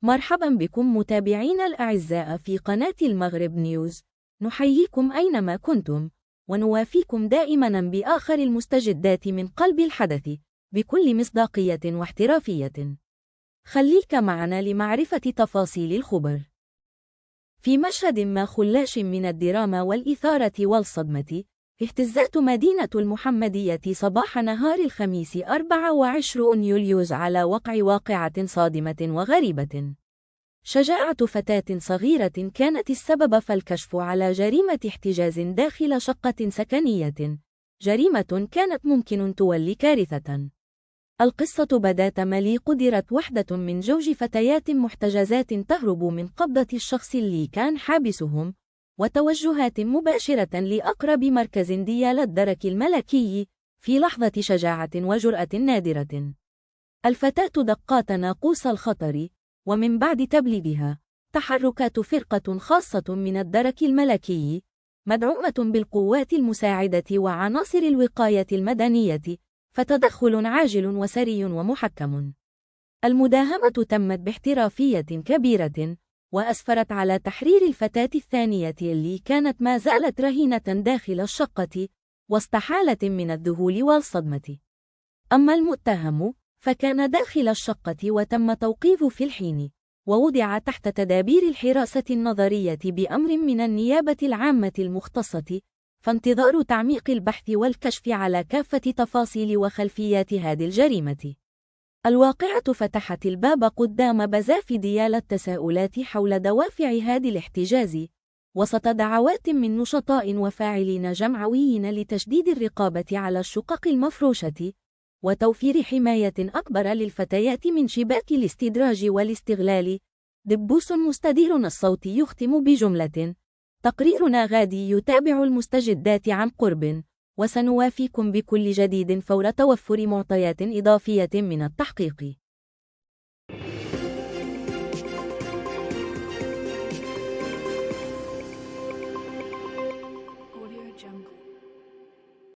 مرحبا بكم متابعينا الأعزاء في قناة المغرب نيوز. نحييكم أينما كنتم، ونوافيكم دائما بآخر المستجدات من قلب الحدث بكل مصداقية واحترافية. خليك معنا لمعرفة تفاصيل الخبر. في مشهد ما خلاش من الدراما والإثارة والصدمة، اهتزت مدينة المحمدية صباح نهار الخميس 24 يوليوز على وقع واقعة صادمة وغريبة. شجاعة فتاة صغيرة كانت السبب في الكشف على جريمة احتجاز داخل شقة سكنية، جريمة كانت ممكن تولي كارثة. القصة بدأ تملي قدرت وحدة من جوج فتيات محتجزات تهرب من قبضة الشخص اللي كان حابسهم، وتوجهات مباشرة لأقرب مركز ديال الدرك الملكي في لحظة شجاعة وجرأة نادرة. الفتاة دقات ناقوس الخطر، ومن بعد تبليغها تحركات فرقة خاصة من الدرك الملكي مدعومة بالقوات المساعدة وعناصر الوقاية المدنية، فتدخل عاجل وسري ومحكم. المداهمة تمت باحترافية كبيرة، وأسفرت على تحرير الفتاة الثانية اللي كانت ما زالت رهينة داخل الشقة وسط حالة من الذهول والصدمة. أما المتهم فكان داخل الشقة وتم توقيفه في الحين، ووضع تحت تدابير الحراسة النظرية بأمر من النيابة العامة المختصة، فانتظار تعميق البحث والكشف على كافة تفاصيل وخلفيات هذه الجريمة. الواقعة فتحت الباب قدام بزاف ديال التساؤلات حول دوافع هذا الاحتجاز، وسط دعوات من نشطاء وفاعلين جمعويين لتشديد الرقابة على الشقق المفروشة وتوفير حماية أكبر للفتيات من شباك الاستدراج والاستغلال. دبوس مستدير الصوت يختم بجملة: تقريرنا غادي يتابع المستجدات عن قرب، وسنوافيكم بكل جديد فور توفر معطيات إضافية من التحقيق.